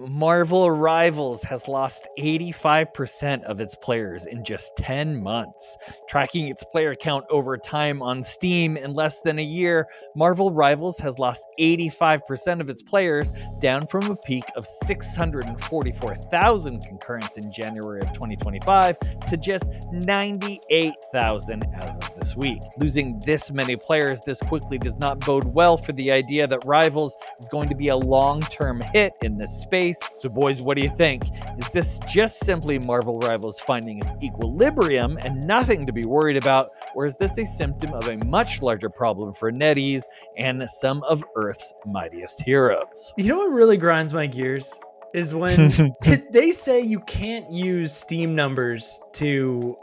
Marvel Rivals has lost 85% of its players in just 10 months. Tracking its player count over time on Steam in less than a year, Marvel Rivals has lost 85% of its players, down from a peak of 644,000 concurrents in January of 2025 to just 98,000 as of this week. Losing this many players this quickly does not bode well for the idea that Rivals is going to be a long-term hit in this space. So boys, what do you think? Is this just simply Marvel Rivals finding its equilibrium and nothing to be worried about, or is this a symptom of a much larger problem for NetEase and some of Earth's mightiest heroes? You know what really grinds my gears is when they say you can't use Steam numbers to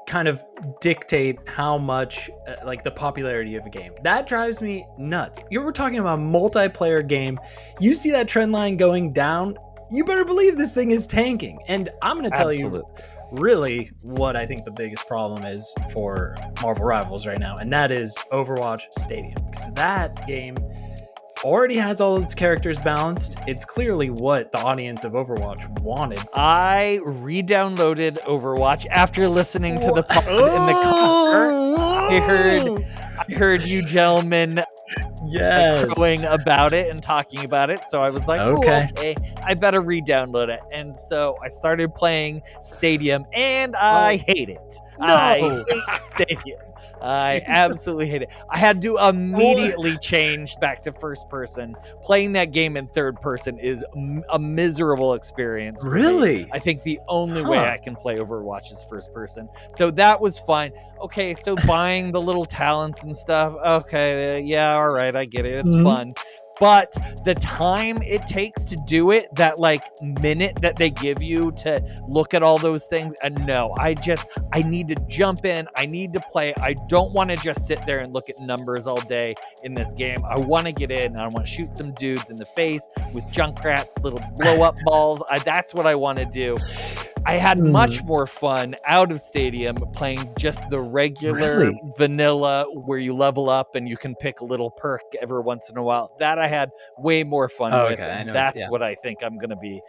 kind of dictate how much like the popularity of a game. That drives me nuts. You were talking about a multiplayer game. You see that trend line going down, you better believe this thing is tanking. And I'm going to tell you really what I think the biggest problem is for Marvel Rivals right now, and that is Overwatch Stadium, because that game already has all its characters balanced. It's clearly what the audience of Overwatch wanted. I re-downloaded Overwatch after listening to the pod in the car. I heard you gentlemen crowing about it and talking about it, so I was like, okay, I better re-download it. And so I started playing Stadium, and I hate it. I hate Stadium. I absolutely hate it. I had to immediately change back to first person. Playing that game in third person is a miserable experience. Really? I think the only way I can play Overwatch is first person. So that was fine. Okay, so buying the little talents and stuff. Okay, yeah, all right, I get it. It's fun. But the time it takes to do it, that like minute that they give you to look at all those things, no, I need to jump in. I need to play. I don't want to just sit there and look at numbers all day in this game. I want to get in and I want to shoot some dudes in the face with Junkrats, little blow up balls. That's what I want to do. I had much more fun out of Stadium playing just the regular vanilla where you level up and you can pick a little perk every once in a while. That I had way more fun with. And that's what I think I'm gonna be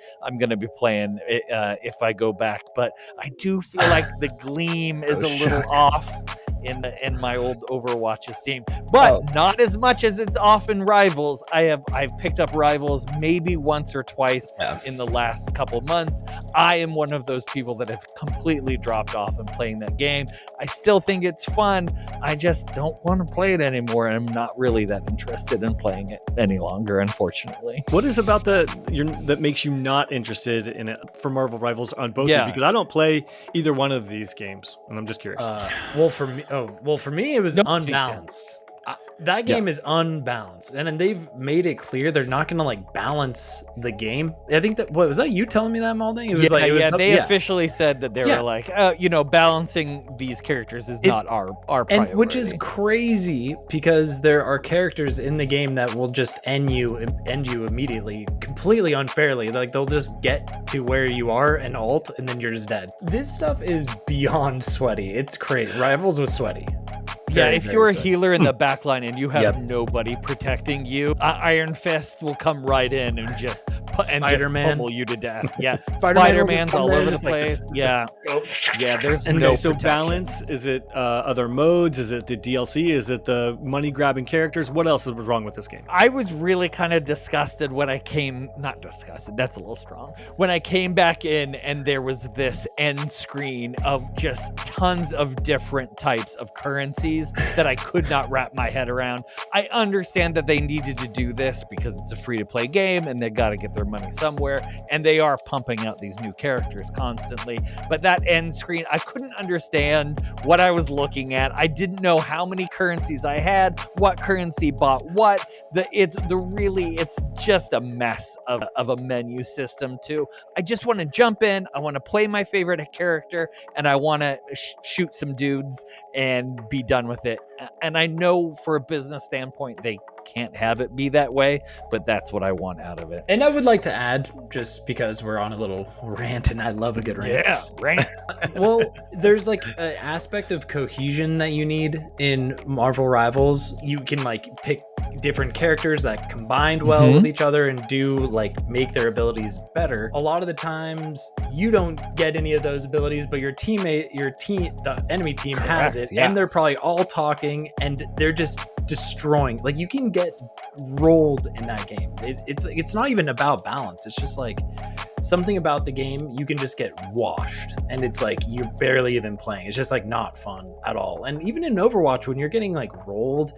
playing if I go back. But I do feel like the gleam is a little off in my old Overwatch Steam, but not as much as it's off in Rivals. I've picked up Rivals maybe once or twice in the last couple months. I am one of those people that have completely dropped off in playing that game. I still think it's fun. I just don't want to play it anymore, and I'm not really that interested in playing it any longer, unfortunately. What is about that makes you not interested in it for Marvel Rivals on both of you? Because I don't play either one of these games, and I'm just curious. For me, it was unbalanced. That game is unbalanced, and they've made it clear they're not going to like balance the game. I think that was that you telling me that, Maulding? It was they officially said that they were like, balancing these characters is not our priority. And which is crazy because there are characters in the game that will just end you immediately, completely unfairly. Like they'll just get to where you are and ult, and then you're just dead. This stuff is beyond sweaty. It's crazy. Rivals was sweaty. If you're a healer in the backline and you have nobody protecting you, Iron Fist will come right in and just pummel you to death. Yeah, Spider-Man's all over the place. There's no so balance. Is it other modes? Is it the DLC? Is it the money grabbing characters? What else was wrong with this game? I was really kind of disgusted when I came. Not disgusted. That's a little strong. When I came back in and there was this end screen of just tons of different types of currencies that I could not wrap my head around. I understand that they needed to do this because it's a free-to-play game and they got to get their money somewhere, and they are pumping out these new characters constantly. But that end screen, I couldn't understand what I was looking at. I didn't know how many currencies I had, what currency bought what. It's just a mess of a menu system too. I just want to jump in. I want to play my favorite character, and I want to shoot some dudes and be done with it. And I know for a business standpoint, they can't have it be that way, but that's what I want out of it. And I would like to add, just because we're on a little rant and I love a good rant. Yeah, rant. Well, there's like an aspect of cohesion that you need in Marvel Rivals. You can like pick different characters that combined well with each other and do like make their abilities better. A lot of the times you don't get any of those abilities, but the enemy team has it, and they're probably all talking and they're just destroying. Like, you can get rolled in that game. It's not even about balance. It's just like something about the game, you can just get washed, and it's like you're barely even playing. It's just like not fun at all. And even in Overwatch, when you're getting like rolled,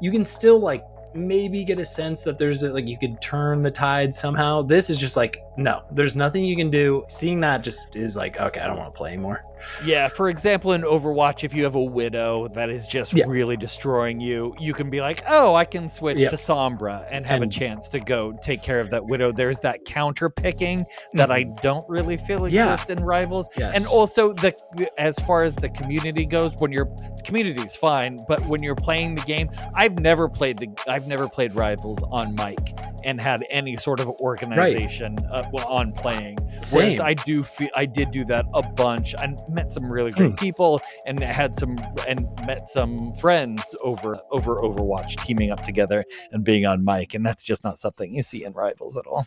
you can still like maybe get a sense that there's like you could turn the tide somehow. This is just like, no, there's nothing you can do. Seeing that just is like, okay, I don't want to play anymore. Yeah, for example, in Overwatch, if you have a Widow that is just really destroying you, you can be like, oh, I can switch to Sombra and have a chance to go take care of that Widow. There's that counter picking that I don't really feel exists in Rivals. And also, as far as the community goes, community's fine, but when you're playing the game, I've never played Rivals on mic and had any sort of organization on playing. Same. Whereas I did do that a bunch. I met some really great people and met some friends over Overwatch, teaming up together and being on mic, and that's just not something you see in Rivals at all.